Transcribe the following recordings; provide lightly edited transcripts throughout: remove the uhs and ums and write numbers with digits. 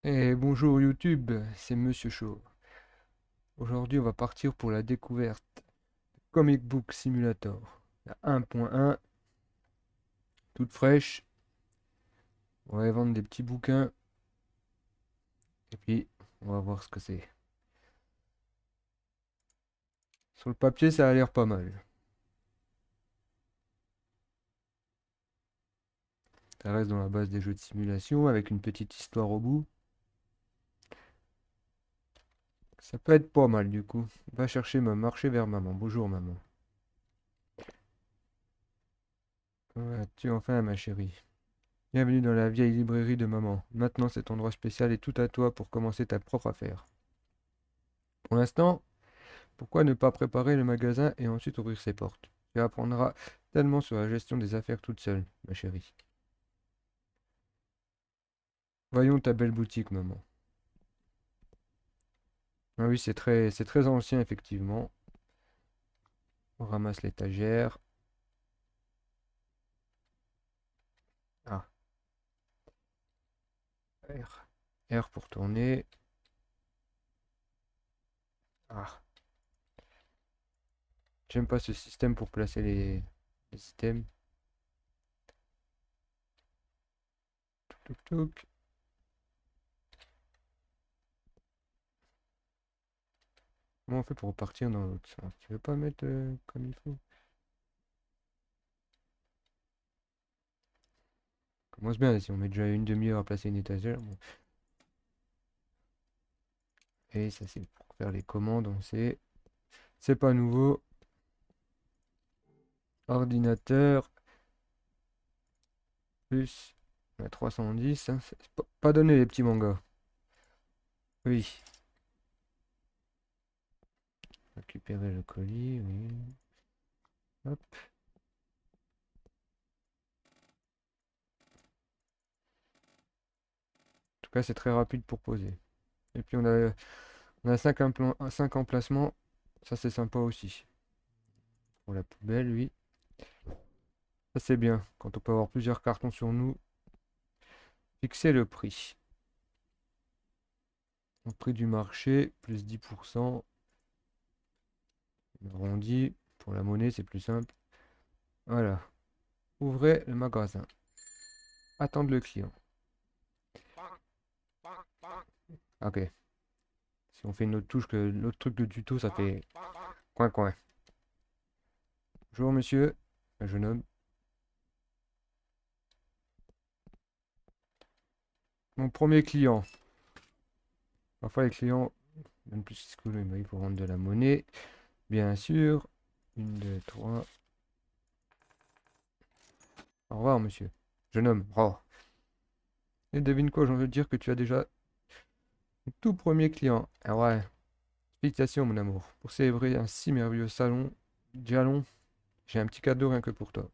Et bonjour YouTube, c'est Monsieur Chaud. Aujourd'hui, on va partir pour la découverte de Comic Book Simulator. La 1.1, toute fraîche. On va y vendre des petits bouquins et puis on va voir ce que c'est. Sur le papier, ça a l'air pas mal. Ça reste dans la base des jeux de simulation avec une petite histoire au bout. Ça peut être pas mal du coup. Va chercher marcher vers maman. Bonjour maman. Comment vas-tu enfin ma chérie? Bienvenue dans la vieille librairie de maman. Maintenant, cet endroit spécial est tout à toi pour commencer ta propre affaire. Pour l'instant, pourquoi ne pas préparer le magasin et ensuite ouvrir ses portes? Tu apprendras tellement sur la gestion des affaires toute seule, ma chérie. Voyons ta belle boutique, maman. Ah oui, c'est très ancien, effectivement. On ramasse l'étagère. Ah, R. R pour tourner. Ah, j'aime pas ce système pour placer les items. Touk touk. Comment on fait pour repartir dans l'autre sens? Tu veux pas mettre comme il faut? Commence bien, si on met déjà une demi-heure à placer une étagère. Bon. Et ça, c'est pour faire les commandes, on sait. C'est pas nouveau. Ordinateur, plus 310, hein, c'est pas donné les petits mangas. Oui. Récupérer le colis, oui. Hop. En tout cas, c'est très rapide pour poser. Et puis on a 5 emplacements. Ça, c'est sympa aussi. Pour la poubelle, oui. Ça, c'est bien. Quand on peut avoir plusieurs cartons sur nous. Fixer le prix. Le prix du marché, plus 10%. On arrondit. Pour la monnaie, c'est plus simple. Voilà. Ouvrez le magasin. Attendre le client. Ok. Si on fait une autre touche que l'autre truc de tuto, ça fait coin coin. Bonjour monsieur, un jeune homme. Mon premier client. Parfois les clients donnent plus que il faut rendre de la monnaie. Bien sûr. Une, deux, trois. Au revoir monsieur. Jeune homme. Oh. Et devine quoi, j'ai envie de dire que tu as déjà ton tout premier client. Ah ouais. Félicitations mon amour. Pour célébrer un si merveilleux salon. Dialon, j'ai un petit cadeau rien que pour toi.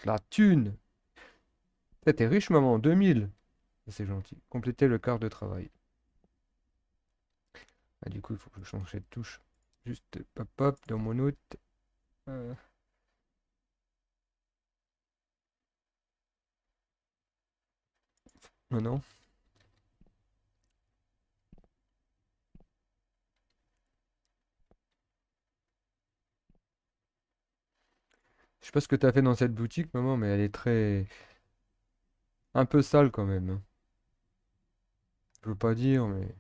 La thune. T'es riche maman, 2000. C'est gentil. Compléter le quart de travail. Ah, du coup, il faut que je change cette touche. Juste pop pop dans mon note. Euh, non, non. Je sais pas ce que t'as fait dans cette boutique, maman, mais elle est très... un peu sale quand même, hein. Je veux pas dire, mais...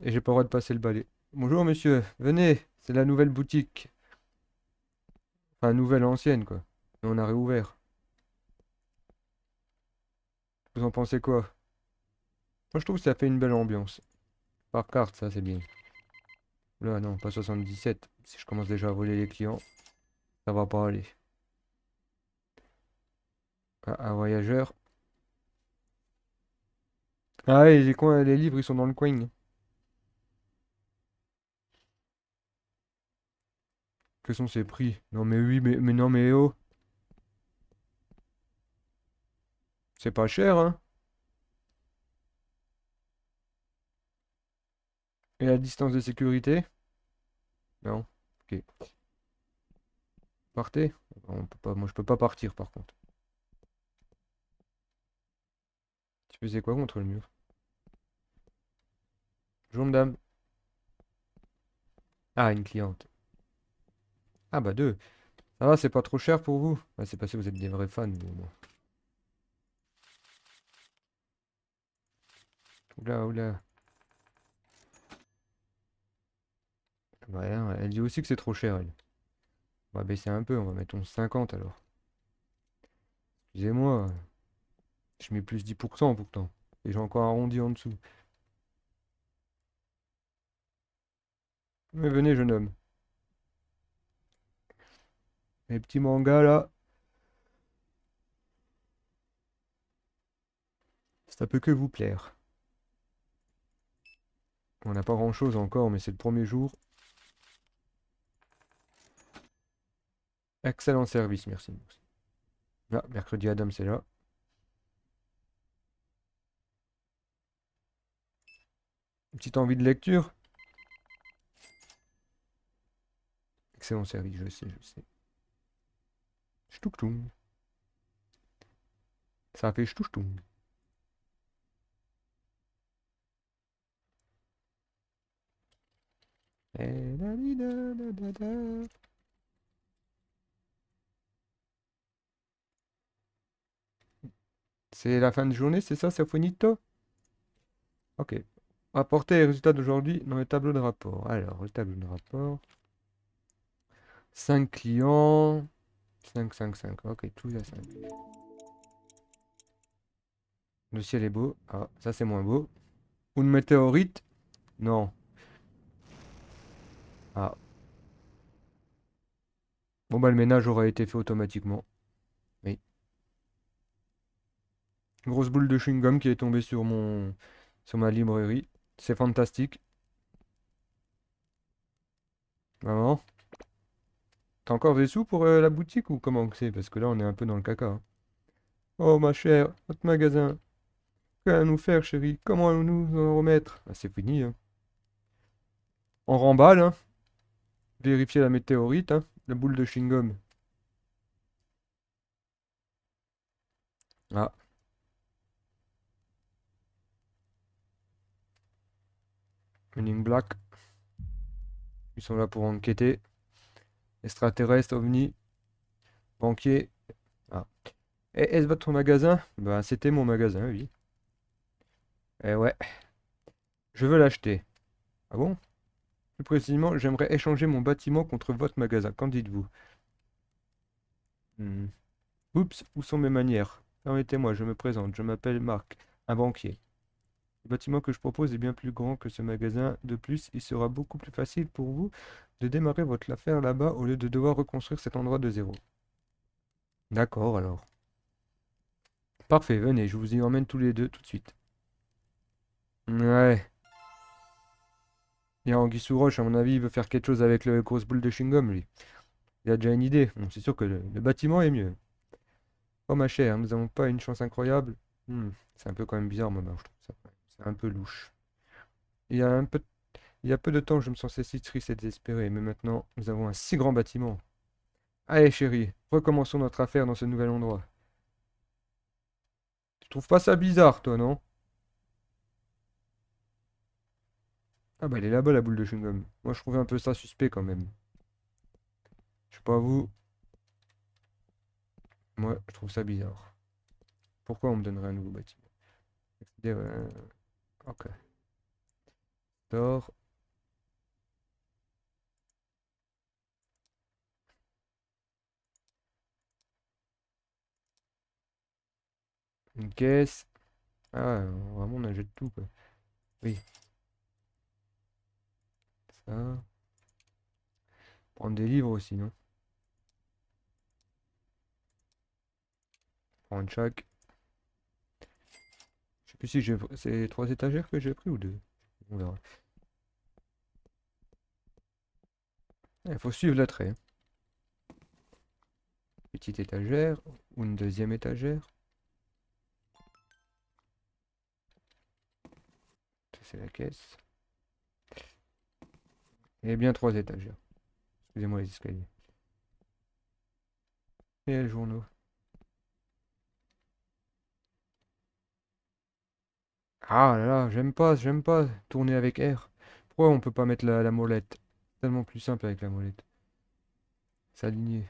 Et j'ai pas le droit de passer le balai. Bonjour, monsieur. Venez. C'est la nouvelle boutique. Enfin, nouvelle ancienne, quoi. Mais on a réouvert. Vous en pensez quoi? Moi, je trouve que ça fait une belle ambiance. Par carte, ça, c'est bien. Là, non, pas 77. Si je commence déjà à voler les clients, ça va pas aller. Ah, un voyageur. Ah ouais, les livres, ils sont dans le coin. Que sont ces prix? Non mais oui, mais non mais oh, c'est pas cher, hein? Et la distance de sécurité? Non. Ok. Partez? On peut pas, moi je peux pas partir par contre. Tu faisais quoi contre le mur? Bonjour madame. Ah, une cliente. Ah bah deux. Ça va, c'est pas trop cher pour vous? Bah, c'est parce que vous êtes des vrais fans, vous, moi. Oula, oula. Ouais, hein, elle dit aussi que c'est trop cher, elle. On va baisser un peu, on va mettre 11,50 alors. Excusez-moi, je mets plus 10% pourtant. Et j'ai encore arrondi en dessous. Mais venez, jeune homme. Les petits mangas là, ça peut que vous plaire. On n'a pas grand-chose encore, mais c'est le premier jour. Excellent service, merci. Ah, mercredi Adam, c'est là. Une petite envie de lecture? Excellent service, je sais, je sais. Ch'touk-toum. Ça fait ch'touk-toum. Eh, da, di, da, da, da, da. C'est la fin de journée, c'est ça, c'est finito? Ok. Apporter les résultats d'aujourd'hui dans le tableau de rapport. Alors, le tableau de rapport. 5 clients. 5, 5, 5. Ok, tout à 5. Le ciel est beau. Ah, ça c'est moins beau. Une météorite? Non. Ah. Bon bah le ménage aura été fait automatiquement. Oui. Grosse boule de chewing-gum qui est tombée sur ma librairie. C'est fantastique. Maman, t'as encore des sous pour la boutique ou comment que c'est? Parce que là on est un peu dans le caca, hein. Oh ma chère, notre magasin. Qu'allons-nous faire, chérie? Comment allons-nous nous en remettre? Ah, c'est fini, hein. On remballe, hein. Vérifier la météorite, hein. La boule de chewing-gum. Ah, Men in Black. Ils sont là pour enquêter. Extraterrestre, ovni, banquier. Ah. Et est-ce votre magasin? Bah, c'était mon magasin, oui. Eh ouais, je veux l'acheter. Ah bon? Plus précisément, j'aimerais échanger mon bâtiment contre votre magasin. Qu'en dites-vous? Hmm. Oups, où sont mes manières? Permettez-moi, je me présente. Je m'appelle Marc, un banquier. Le bâtiment que je propose est bien plus grand que ce magasin. De plus, il sera beaucoup plus facile pour vous de démarrer votre affaire là-bas au lieu de devoir reconstruire cet endroit de zéro. D'accord, alors. Parfait, venez, je vous y emmène tous les deux tout de suite. Ouais. Il y a Anguille sous roche, à mon avis, il veut faire quelque chose avec le grosse boule de chewing-gum, lui. Il a déjà une idée. Bon, c'est sûr que le bâtiment est mieux. Oh ma chère, nous n'avons pas une chance incroyable. C'est un peu quand même bizarre, moi, ben, je trouve ça. C'est un peu louche. Il y a un peu, il y a peu de temps, je me sentais si triste et désespéré, mais maintenant, nous avons un si grand bâtiment. Allez, chérie, recommençons notre affaire dans ce nouvel endroit. Tu trouves pas ça bizarre, toi, non? Ah bah, elle est là-bas, la boule de chewing-gum. Moi, je trouvais un peu ça suspect quand même. Je sais pas vous, moi, je trouve ça bizarre. Pourquoi on me donnerait un nouveau bâtiment? Ok. Store, une caisse. Ah, vraiment, on achète tout, quoi. Oui, ça. Prendre des livres aussi, non? Prendre chaque. Je sais plus si j'ai. C'est 3 étagères que j'ai pris ou deux. On verra. Il faut suivre le trait, hein. Petite étagère. Ou une deuxième étagère. Ça, c'est la caisse. Et bien 3 étagères. Excusez-moi les escaliers. Et les journaux. Ah là là, j'aime pas tourner avec R. Pourquoi on peut pas mettre la molette? Tellement plus simple avec la molette. S'aligner.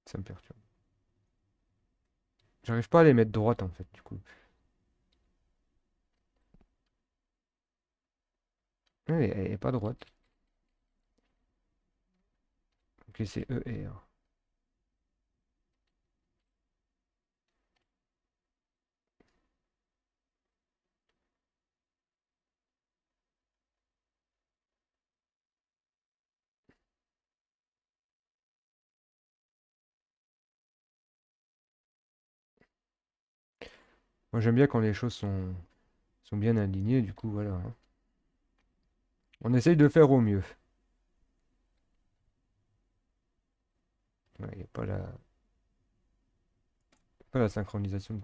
Ça me perturbe. J'arrive pas à les mettre droites en fait, du coup. Ouais, elle est pas droite. Ok, c'est E et R. Moi j'aime bien quand les choses sont bien alignées, du coup voilà, hein. On essaye de faire au mieux. Ouais, y a pas la synchronisation,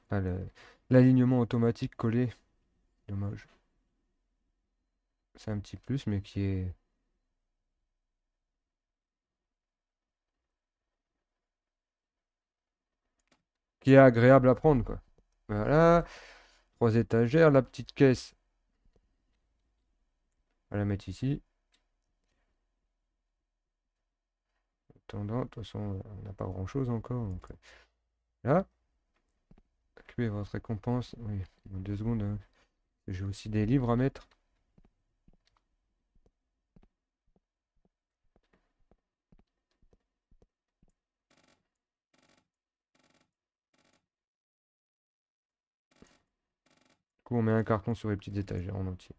enfin, l'alignement automatique collé. Dommage. C'est un petit plus, mais qui est agréable à prendre, quoi. Voilà, trois étagères, la petite caisse, on va la mettre ici. Attendant, de toute façon, on n'a pas grand-chose encore. Donc, là, accueillez votre récompense. Oui, dans 2 secondes, hein. J'ai aussi des livres à mettre. Du coup, on met un carton sur les petites étagères en entier.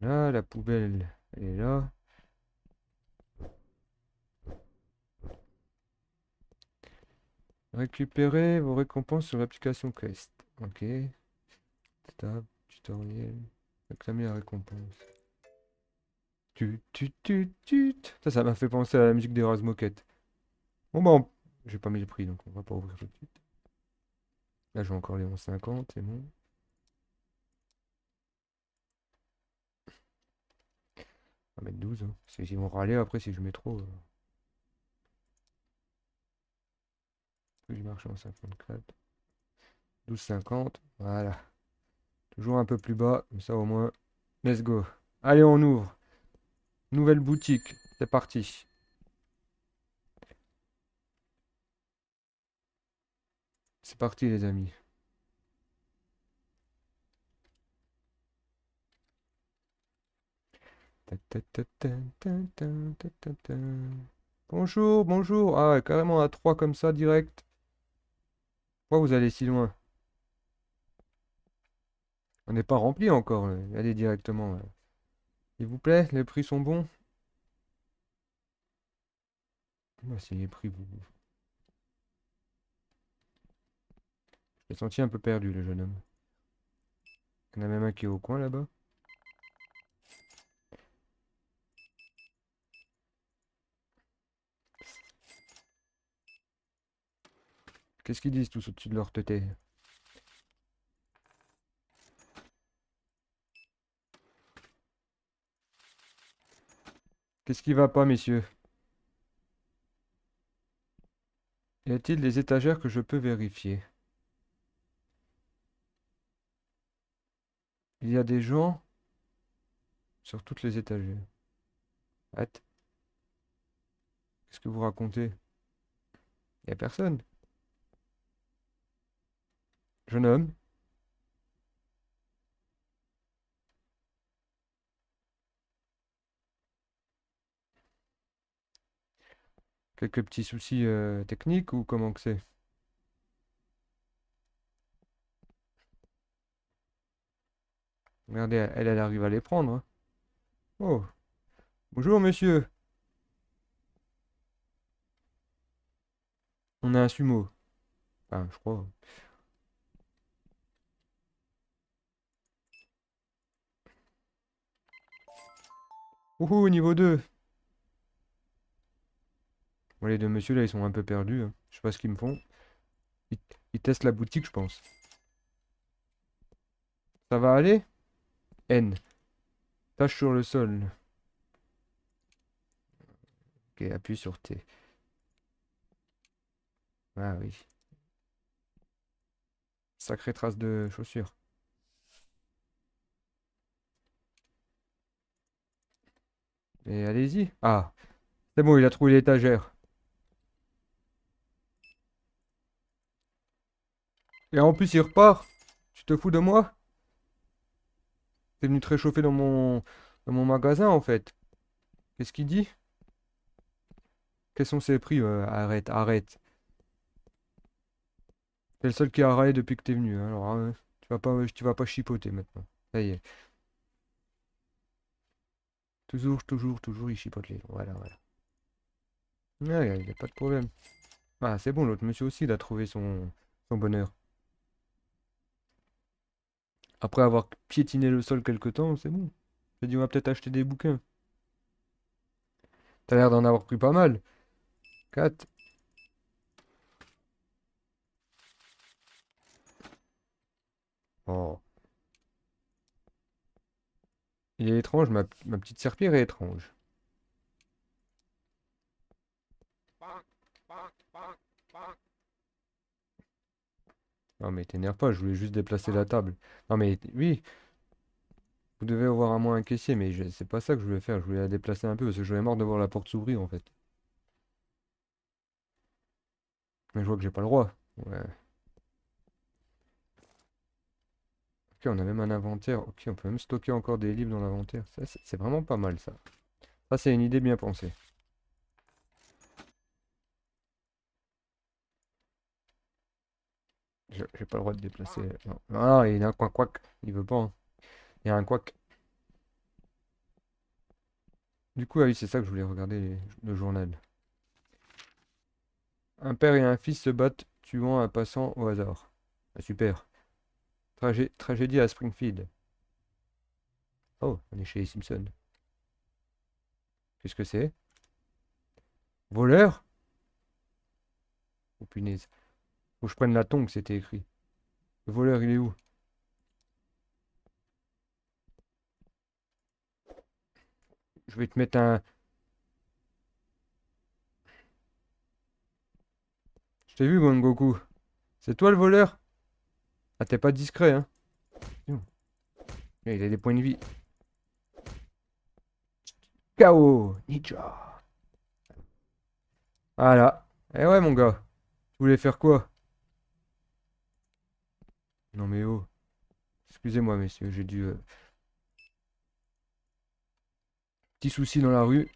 Là, la poubelle, elle est là. Récupérez vos récompenses sur l'application Quest. Ok. Tab, tutoriel. Réclamer la récompense. Tut, tut, tut, tut. Ça m'a fait penser à la musique des Razmoket. Bon, bah, j'ai pas mis le prix, donc on va pas ouvrir tout de suite. Là, j'ai encore les 11,50, c'est bon. On va mettre 12, hein. Ils vont râler après si je mets trop. Prix du marché en 54. 12,50. Voilà. Toujours un peu plus bas, mais ça au moins. Let's go. Allez, on ouvre. Nouvelle boutique. C'est parti. C'est parti, les amis. Ta, ta, ta, ta, ta, ta, ta, ta, ta. Bonjour, bonjour. Ah, ouais, carrément à 3 comme ça, direct. Pourquoi vous allez si loin? On n'est pas rempli encore. Allez directement. S'il vous plaît, les prix sont bons. Moi, si les prix, vous. Je l'ai senti un peu perdu, le jeune homme. Il y en a même un qui est au coin là-bas. Qu'est-ce qu'ils disent tous au-dessus de leur tête? Qu'est-ce qui va pas, messieurs? Y a-t-il des étagères que je peux vérifier? Il y a des gens sur toutes les étagères. Hâte. Qu'est-ce que vous racontez? Y a personne. Jeune homme, quelques petits soucis techniques ou comment que c'est? Regardez, elle arrive à les prendre, hein. Oh, bonjour monsieur. On a un sumo. Enfin, je crois. Ouhou, niveau 2. Bon, les deux messieurs là, ils sont un peu perdus, hein. Je sais pas ce qu'ils me font. Ils, ils testent la boutique, je pense. Ça va aller? N. Tâche sur le sol. Ok, appuie sur T. Ah oui. Sacrée trace de chaussures. Et allez-y. Ah, c'est bon, il a trouvé l'étagère. Et en plus, il repart. Tu te fous de moi? T'es venu te réchauffer dans mon magasin, en fait. Qu'est-ce qu'il dit? Quels sont ses prix? Arrête, arrête. T'es le seul qui a râlé depuis que t'es venu, hein. Alors, hein, tu vas pas chipoter maintenant. Ça y est. Toujours, toujours, toujours, il chipote les gens. Voilà, voilà. Ouais, il n'y a pas de problème. Ah, c'est bon, l'autre monsieur aussi, il a trouvé son bonheur. Après avoir piétiné le sol quelque temps, c'est bon. J'ai dit, on va peut-être acheter des bouquins. T'as l'air d'en avoir pris pas mal. 4. Oh. Il est étrange, ma petite serpillère est étrange. Non mais t'énerve pas, je voulais juste déplacer la table. Non mais oui, vous devez avoir un moins un caissier, mais c'est pas ça que je voulais faire. Je voulais la déplacer un peu parce que j'avais marre de voir la porte s'ouvrir en fait. Mais je vois que j'ai pas le droit. Ouais. Ok, on a même un inventaire. Ok, on peut même stocker encore des livres dans l'inventaire. Ça, c'est vraiment pas mal ça. Ça, c'est une idée bien pensée. J'ai pas le droit de déplacer. Non, ah, il y a un coin quack. Il veut pas, hein. Il y a un quack. Du coup, ah oui, c'est ça que je voulais regarder le journal. Un père et un fils se battent, tuant un passant au hasard. Ah, super. Tragédie à Springfield. Oh, on est chez les Simpsons. Qu'est-ce que c'est? Voleur? Oh punaise. Faut que je prenne la tongue, c'était écrit. Le voleur, il est où? Je vais te mettre un. Je t'ai vu, Goku. C'est toi le voleur? Ah, t'es pas discret, hein? Tiens, il a des points de vie. KO! Ninja! Voilà. Eh ouais, mon gars. Tu voulais faire quoi? Non, mais oh. Excusez-moi, messieurs, j'ai dû. Petit souci dans la rue.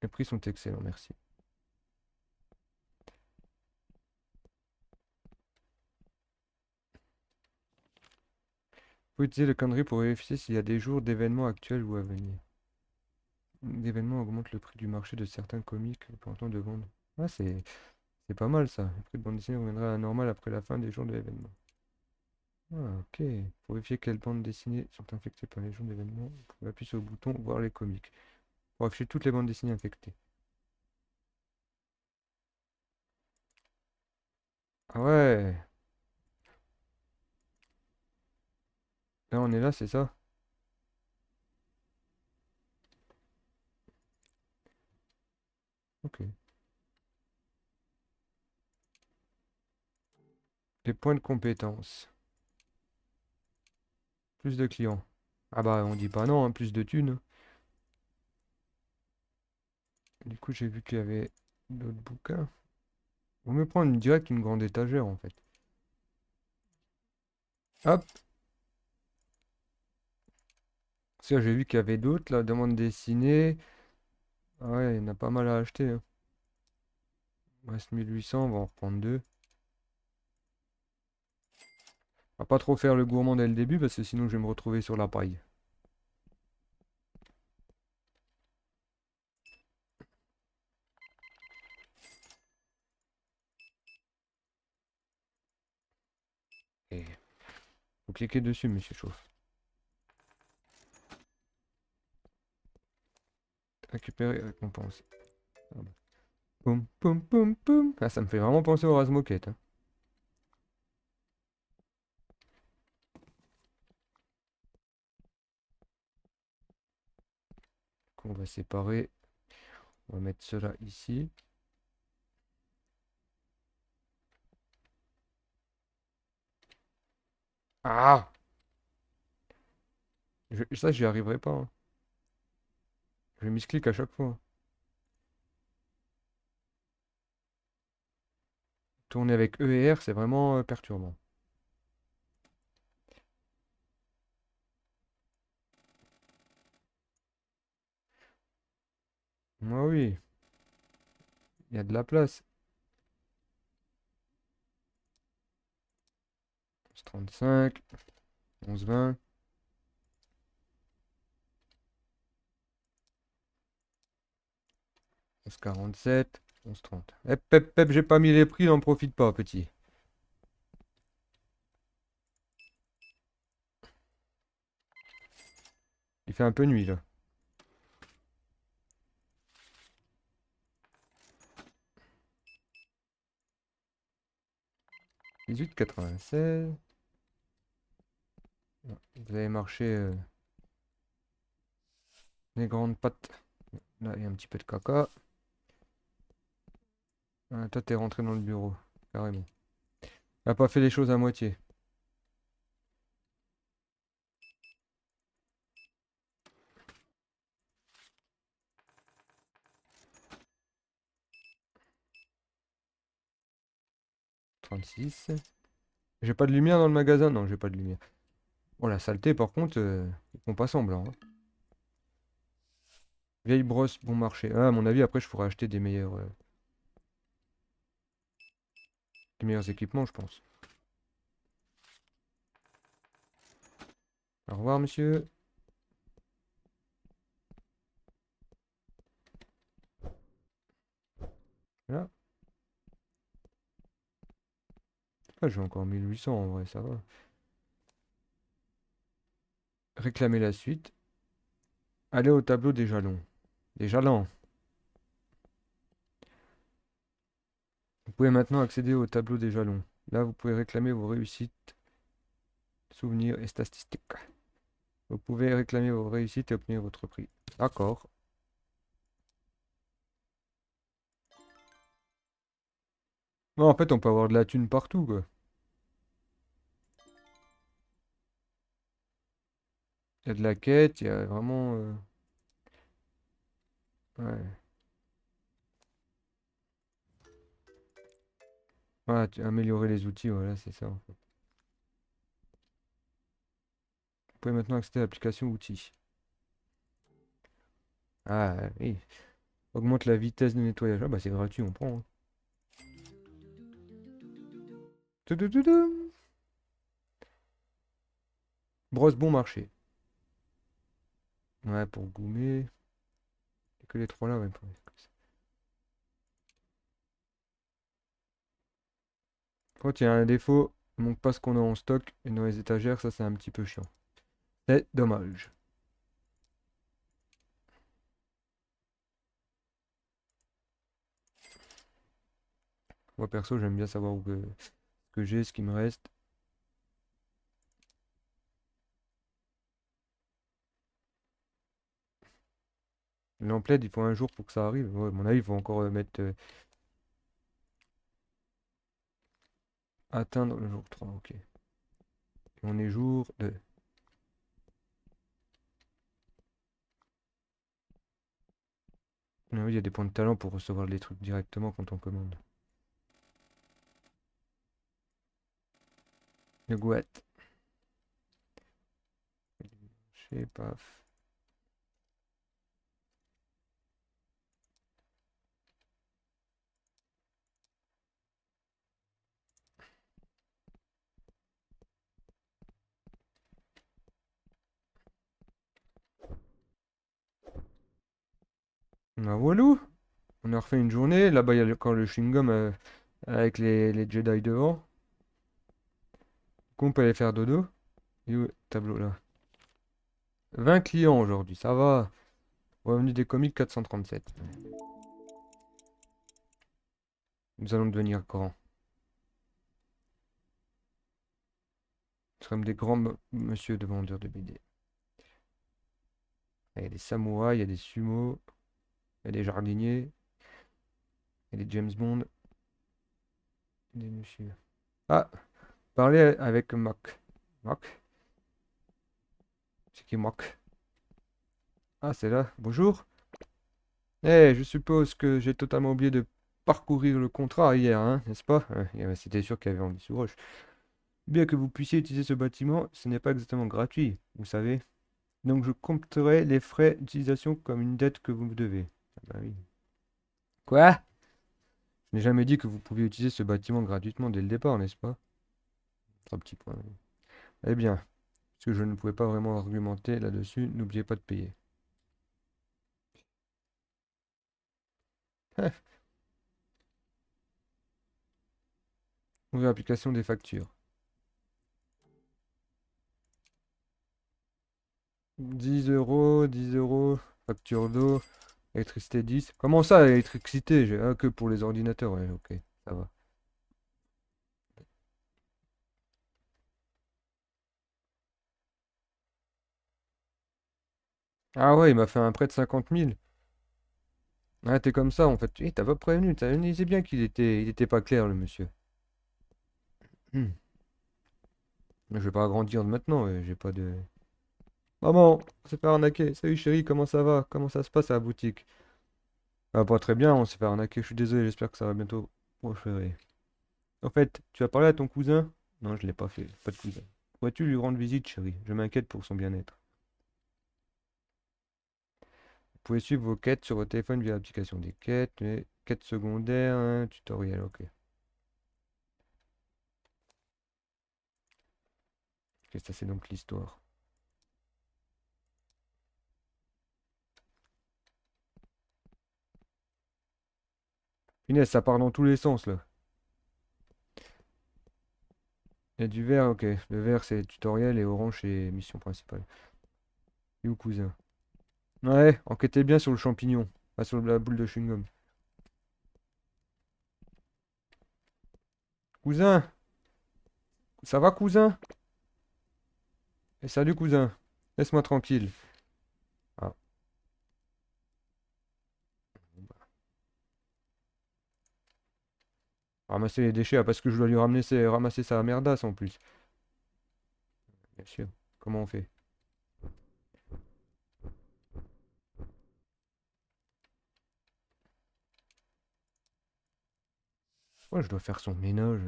Les prix sont excellents, merci. Faut utiliser le calendrier pour vérifier s'il y a des jours d'événements actuels ou à venir. L'événement augmente le prix du marché de certains comics permettant de vendre. Ah, c'est pas mal ça. Le prix de bande dessinée reviendra à la normale après la fin des jours de l'événement. Ah, ok. Pour vérifier quelles bandes dessinées sont infectées par les jours d'événement, vous pouvez appuyer sur le bouton voir les comics. Pour afficher toutes les bandes dessinées infectées. Ah ouais. Là, on est là, c'est ça? Ok. Les points de compétence. Plus de clients. Ah bah, on dit pas non, hein, plus de thunes. Du coup, j'ai vu qu'il y avait d'autres bouquins. On me prendre direct une grande étagère en fait. Hop, ça j'ai vu qu'il y avait d'autres, la demande dessinée. Ah ouais, il y en a pas mal à acheter, hein. Il reste 1800, on va en reprendre deux. On va pas trop faire le gourmand dès le début parce que sinon je vais me retrouver sur la paille. Et faut cliquer dessus, monsieur Chauffe. Récupérer récompense. Ah bah. Poum, poum, poum, poum. Ah, ça me fait vraiment penser au Razmoket, hein. On va séparer. On va mettre cela ici. Ah! Ça, j'y arriverai pas, hein. Je misclic à chaque fois. Tourner avec E et R, c'est vraiment perturbant. Moi, oui, il y a de la place. 11,35, 11,20, 11,47, 11,30. Hep, hep, hep, j'ai pas mis les prix, n'en profite pas, petit. Il fait un peu nuit, là. 18,96. Vous avez marché les grandes pattes. Là, il y a un petit peu de caca. Ah, toi, t'es rentré dans le bureau, carrément. T'as pas fait les choses à moitié. 36. J'ai pas de lumière dans le magasin? Non, j'ai pas de lumière. Bon, la saleté, par contre, ils font pas semblant, hein. Vieille brosse, bon marché. Ah, à mon avis, après, je pourrais acheter des meilleurs équipements, je pense. Au revoir, monsieur. Là. Ah, j'ai encore 1800 en vrai, ça va. Réclamer la suite. Aller au tableau des jalons. Des jalons. Vous pouvez maintenant accéder au tableau des jalons. Là, vous pouvez réclamer vos réussites, souvenirs et statistiques. Vous pouvez réclamer vos réussites et obtenir votre prix. D'accord. Non, en fait, on peut avoir de la thune partout, quoi. Il y a de la quête, il y a vraiment... ouais. Ah, améliorer les outils, voilà, c'est ça, en fait. Vous pouvez maintenant accéder à l'application outils. Ah, oui. Augmente la vitesse de nettoyage. Ah, bah, c'est gratuit, on prend, hein. Toudoudoudoum. Brosse bon marché. Ouais, pour gommer. Il y a que les trois là, ouais. Quand il y a un défaut, il manque pas ce qu'on a en stock et dans les étagères, ça c'est un petit peu chiant. C'est dommage. Moi perso, j'aime bien savoir ce que j'ai, ce qui me reste. L'emplette, il faut un jour pour que ça arrive. Ouais, à mon avis, il faut encore mettre atteindre le jour 3. Ok. Et on est jour 2. Ah oui, il y a des points de talent pour recevoir les trucs directement quand on commande. Le gouette. Je sais pas. Ah, walou! On a refait une journée. Là-bas, il y a encore le chewing-gum avec les Jedi devant. Du coup, on peut aller faire dodo. Et où est le tableau là? 20 clients aujourd'hui, ça va. Revenu des comiques 437. Nous allons devenir grands. Nous sommes des grands monsieur de vendeurs de BD. Il y a des samouraïs, il y a des sumo, il y a des jardiniers, il y a des James Bond, des monsieur. Ah, parlez avec Mac. Mac? C'est qui Mac? Ah, c'est là. Bonjour. Je suppose que j'ai totalement oublié de parcourir le contrat hier, hein, n'est-ce pas? C'était sûr qu'il y avait Anguille sous roche. Bien que vous puissiez utiliser ce bâtiment, ce n'est pas exactement gratuit, vous savez. Donc je compterai les frais d'utilisation comme une dette que vous me devez. Ah bah oui. Quoi? Je n'ai jamais dit que vous pouviez utiliser ce bâtiment gratuitement dès le départ, n'est-ce pas? Trois petits points. Eh bien, puisque je ne pouvais pas vraiment argumenter là-dessus, n'oubliez pas de payer. Ouvrir l'application des factures. 10 euros, 10 euros, facture d'eau, électricité 10. Comment ça, électricité? Ah, que pour les ordinateurs, ouais, ok, ça va. Ah ouais, il m'a fait un prêt de 50 000. Ah, t'es comme ça, en fait. T'as pas prévenu, t'as il sait bien qu'il était pas clair, le monsieur. Hmm. Je vais pas agrandir maintenant, j'ai pas de... Maman, on s'est fait arnaquer. Salut chérie, comment ça va? Comment ça se passe à la boutique? Ah, pas très bien, on s'est fait arnaquer, je suis désolé, j'espère que ça va bientôt prospérer. En fait, tu as parlé à ton cousin? Non, je l'ai pas fait, pas de cousin. Pourrais-tu lui rendre visite, chérie? Je m'inquiète pour son bien-être. Vous pouvez suivre vos quêtes sur votre téléphone via l'application des quêtes, quêtes secondaires, hein, tutoriel, ok. Ok, ça c'est donc l'histoire. Inès, ça part dans tous les sens là. Il y a du vert, ok. Le vert c'est tutoriel et orange c'est mission principale. Et où cousin? Ouais, enquêtez bien sur le champignon, pas sur la boule de chewing-gum. Cousin, ça va cousin? Et salut cousin, laisse-moi tranquille. Ah, ramasser les déchets, ah, parce que je dois lui ramener ramasser sa merdasse en plus. Bien sûr. Comment on fait? Ouais, je dois faire son ménage.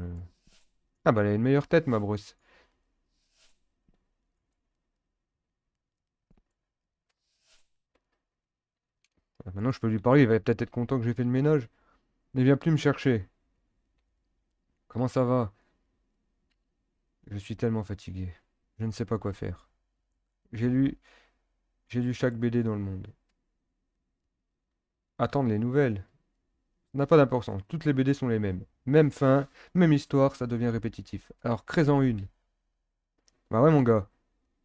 Ah bah elle a une meilleure tête ma brosse. Ah, maintenant je peux lui parler, il va peut-être être content que j'ai fait le ménage. Ne viens plus me chercher. Comment ça va? Je suis tellement fatigué. Je ne sais pas quoi faire. J'ai lu, j'ai lu chaque BD dans le monde. Attendre les nouvelles. Ça n'a pas d'importance. Toutes les BD sont les mêmes. Même fin, même histoire, ça devient répétitif. Alors crée-en une. Bah ouais mon gars,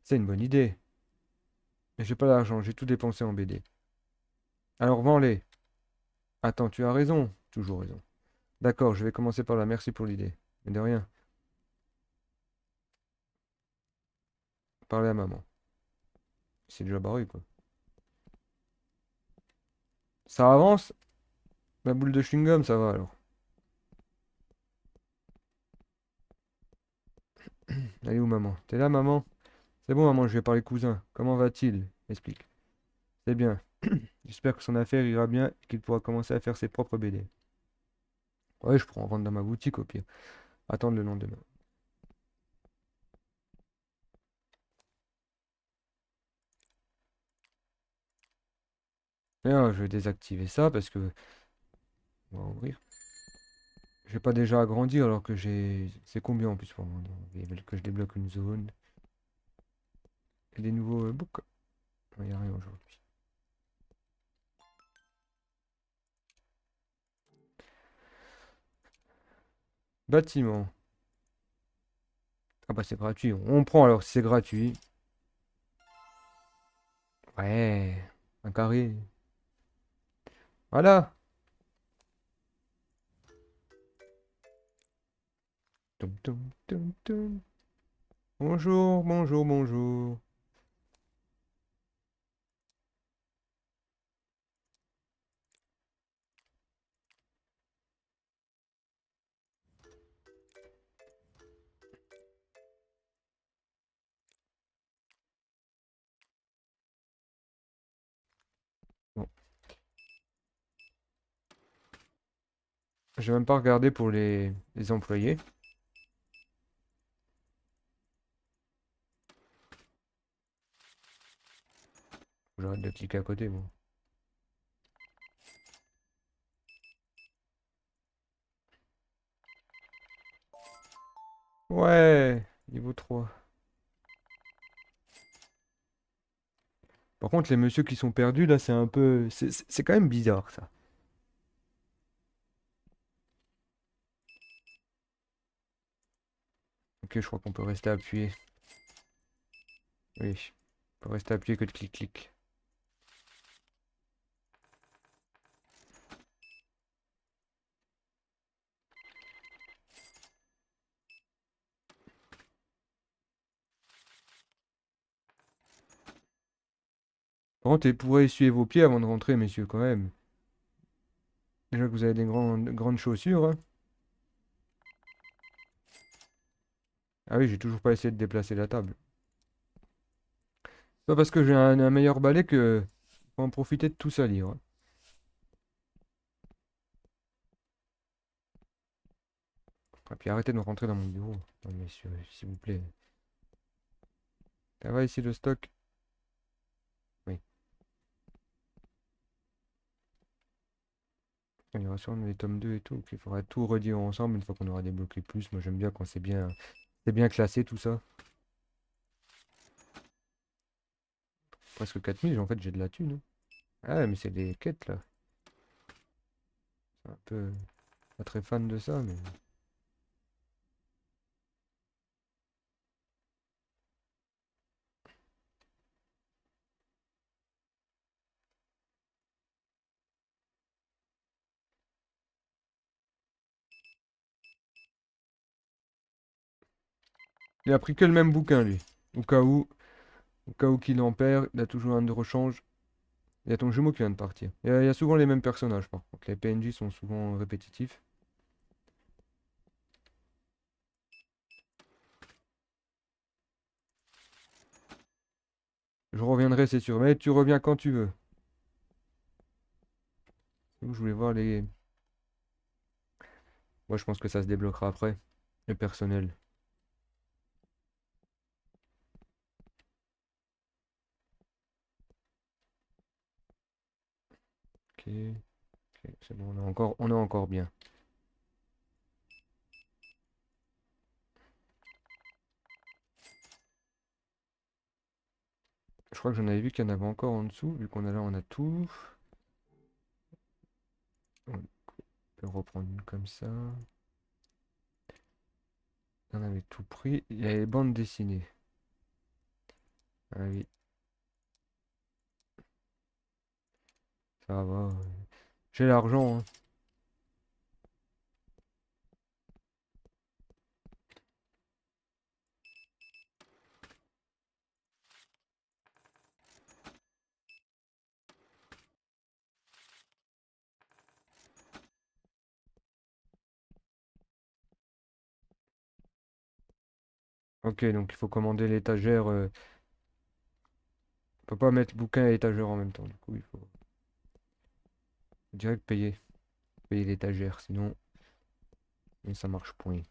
c'est une bonne idée. Mais j'ai pas d'argent, j'ai tout dépensé en BD. Alors vends-les. Attends, tu as raison. Toujours raison. D'accord, je vais commencer par là. Merci pour l'idée. Mais de rien. Parlez à maman. C'est déjà barré quoi. Ça avance? Ma boule de chewing-gum, ça va alors. Elle est où maman? T'es là maman? C'est bon maman, je vais parler cousin. Comment va-t-il? Explique. C'est bien. J'espère que son affaire ira bien et qu'il pourra commencer à faire ses propres BD. Ouais, je pourrais en vendre dans ma boutique au pire. Attendre le lendemain. Bien, je vais désactiver ça parce que... On va ouvrir. Je vais pas déjà agrandir alors que j'ai... C'est combien en plus pour vendre? Ils veulent que je débloque une zone. Et des nouveaux books. Il n'y a rien aujourd'hui. Bâtiment. Ah bah c'est gratuit. On prend alors si c'est gratuit. Ouais. Un carré. Voilà. Toum, toum, toum, toum. Bonjour, bonjour, bonjour. J'ai même pas regardé pour les employés. J'arrête de cliquer à côté, moi. Ouais, niveau 3. Par contre, les messieurs qui sont perdus, là, c'est un peu... C'est quand même bizarre, ça. Ok, je crois qu'on peut rester appuyé. Oui, on peut rester appuyé que de clic-clic. Par contre, vous pourrez essuyer vos pieds avant de rentrer, messieurs, quand même. Déjà que vous avez des grandes chaussures, hein. Ah oui, j'ai toujours pas essayé de déplacer la table. Pas parce que j'ai un meilleur balai que... Faut en profiter de tout salir, hein. Et puis arrêtez de rentrer dans mon bureau. Non, messieurs, s'il vous plaît. Ça va ici le stock? Oui. Il y aura sûrement les tomes 2 et tout. Il faudra tout redire ensemble une fois qu'on aura débloqué plus. Moi j'aime bien quand c'est bien classé tout ça. Presque 4000, en fait j'ai de la thune, hein. Ah mais c'est des quêtes là. C'est un peu pas très fan de ça, mais. Il a pris que le même bouquin lui. Au cas où, au cas où qu'il en perd, il a toujours un de rechange. Il y a ton jumeau qui vient de partir. Il y a souvent les mêmes personnages par contre. Les PNJ sont souvent répétitifs. Je reviendrai, c'est sûr. Mais tu reviens quand tu veux. Donc, je voulais voir les. Moi, je pense que ça se débloquera après. Le personnel. Ok, ok, c'est bon, on est encore bien. Je crois que j'en avais vu qu'il y en avait encore en dessous. Vu qu'on a là, on a tout. On peut reprendre une comme ça. On avait tout pris. Il y a les bandes dessinées. Ah oui, ça va. J'ai l'argent, hein. Ok, donc il faut commander l'étagère. On peut pas mettre bouquin et étagère en même temps. Du coup, il faut direct payer l'étagère. Sinon, ça marche point.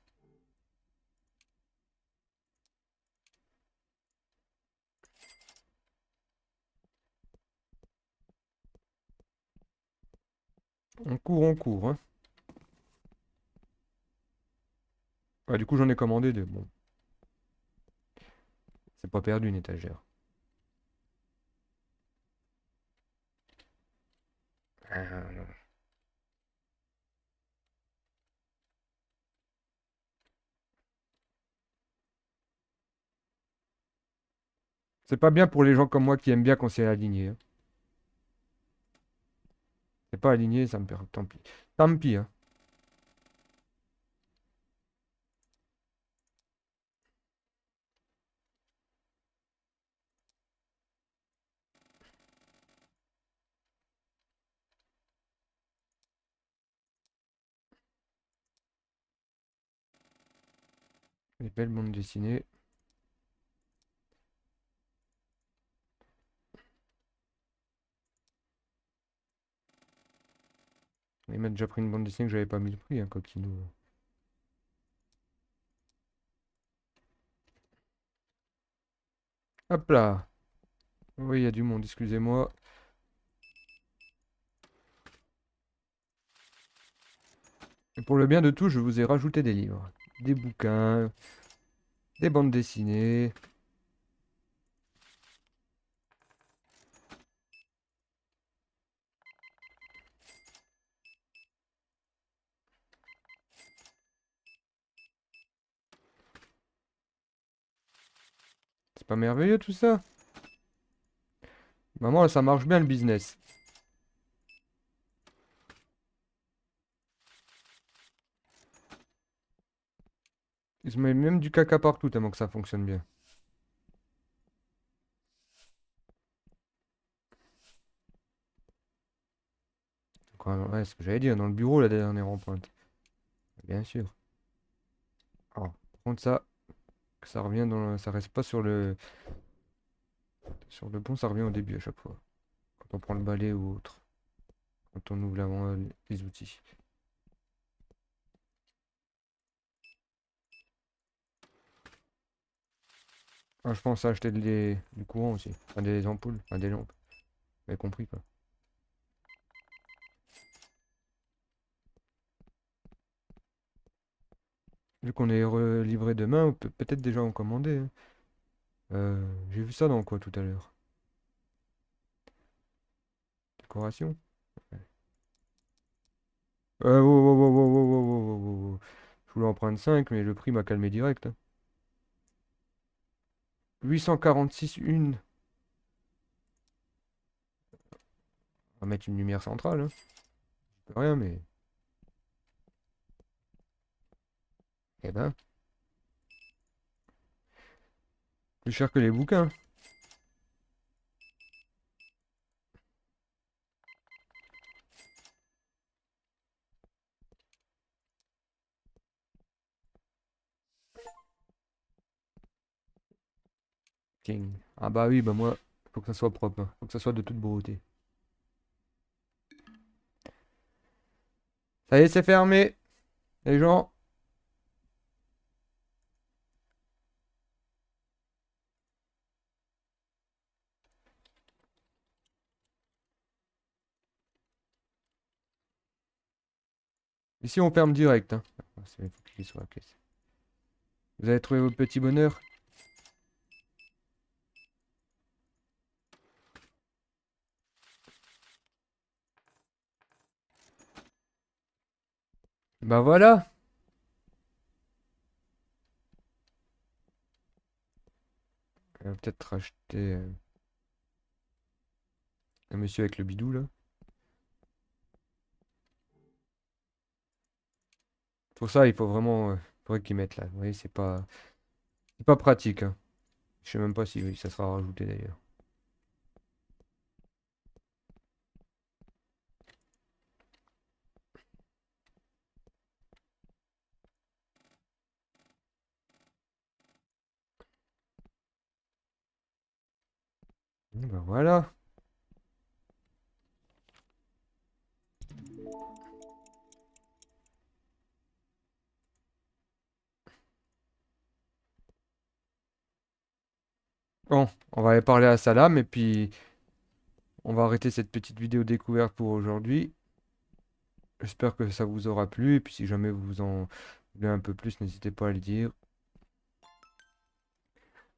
On court, hein. Ah, du coup, j'en ai commandé deux. Bon, c'est pas perdu une étagère. Ah, c'est pas bien pour les gens comme moi qui aiment bien quand c'est aligné, hein. C'est pas aligné, ça me perd. Tant pis. Tant pis, hein. Les belles bandes dessinées. Il m'a déjà pris une bande dessinée que j'avais pas mis le prix, un coquinou. Hop là. Oui, il y a du monde, excusez-moi. Et pour le bien de tous, je vous ai rajouté des livres. Des bouquins, des bandes dessinées. C'est pas merveilleux tout ça? Maman, ça marche bien le business. Ils se mettent même du caca partout tellement que ça fonctionne bien. Ouais, c'est ce que j'allais dire, dans le bureau, la dernière empreinte. Bien sûr. Alors, par contre, ça, que ça revient ça reste pas sur le bon, ça revient au début à chaque fois. Quand on prend le balai ou autre. Quand on ouvre les outils. Ah, je pense à acheter du courant aussi. Enfin, des ampoules, enfin, des lampes. Vous avez compris quoi. Vu qu'on est livré demain, on peut peut-être déjà en commander, hein. J'ai vu ça dans quoi tout à l'heure? Décoration? Ouais. Wow, wow, wow, wow, wow, wow, wow, wow, wow, wow. Je voulais en prendre 5, mais le prix m'a calmé direct, hein. 846 une. On va mettre une lumière centrale, hein. Je peux rien, mais. Eh ben, plus cher que les bouquins. King. Ah bah oui, bah moi, faut que ça soit propre, hein. Faut que ça soit de toute beauté. Ça y est, c'est fermé, les gens. Ici, on ferme direct, hein. Ah, faut cliquer sur la caisse. Vous avez trouvé votre petit bonheur? Bah voilà. On va peut-être racheter un monsieur avec le bidou, là. Pour ça, il faut vraiment. Faudrait qu'ils mettent là. Vous voyez, c'est pas pratique, hein. Je sais même pas si oui, ça sera rajouté d'ailleurs. Bah voilà. Bon, on va aller parler à Salam et puis on va arrêter cette petite vidéo découverte pour aujourd'hui. J'espère que ça vous aura plu. Et puis si jamais vous en voulez un peu plus, n'hésitez pas à le dire.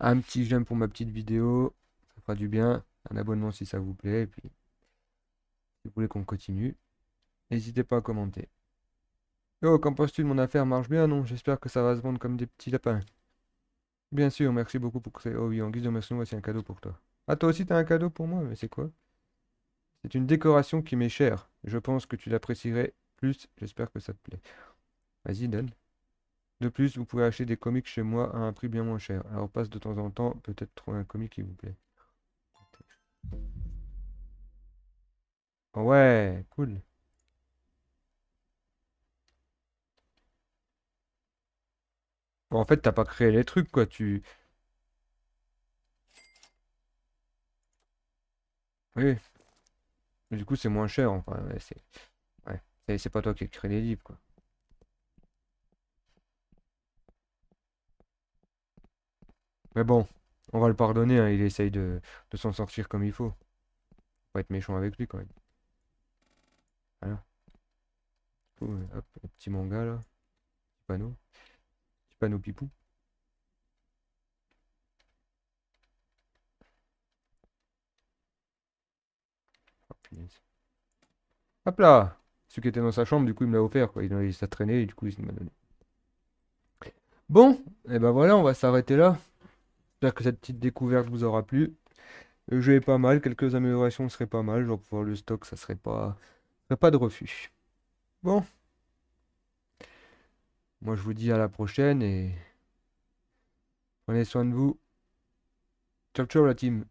Un petit j'aime pour ma petite vidéo, ça fera du bien. Un abonnement si ça vous plaît. Et puis si vous voulez qu'on continue, n'hésitez pas à commenter. Oh, qu'en penses-tu de mon affaire marche bien, non? J'espère que ça va se vendre comme des petits lapins. Bien sûr, merci beaucoup pour ça. Oh oui, en guise de remerciement, voici un cadeau pour toi. Ah, toi aussi, t'as un cadeau pour moi? Mais c'est quoi? C'est une décoration qui m'est chère. Je pense que tu l'apprécierais plus. J'espère que ça te plaît. Vas-y, donne. De plus, vous pouvez acheter des comics chez moi à un prix bien moins cher. Alors passe de temps en temps, peut-être trouver un comic qui vous plaît. Ouais, cool. Bon, en fait, t'as pas créé les trucs, quoi. Oui, mais du coup, c'est moins cher. Enfin, ouais, ouais, C'est pas toi qui as créé les livres, quoi. Mais bon, on va le pardonner, hein, il essaye de s'en sortir comme il faut. Faut pas être méchant avec lui, quand même. Voilà. Hop, le petit manga, là. Petit panneau. Petit panneau pipou. Oh, punaise. Hop là! Celui qui était dans sa chambre, du coup, il me l'a offert, quoi. Il s'est traîné, et du coup, il m'a donné. Bon, et ben voilà, on va s'arrêter là. J'espère que cette petite découverte vous aura plu. Le jeu est pas mal, quelques améliorations seraient pas mal, genre pour le stock, serait pas de refus. Bon, moi je vous dis à la prochaine et prenez soin de vous. Ciao ciao la team.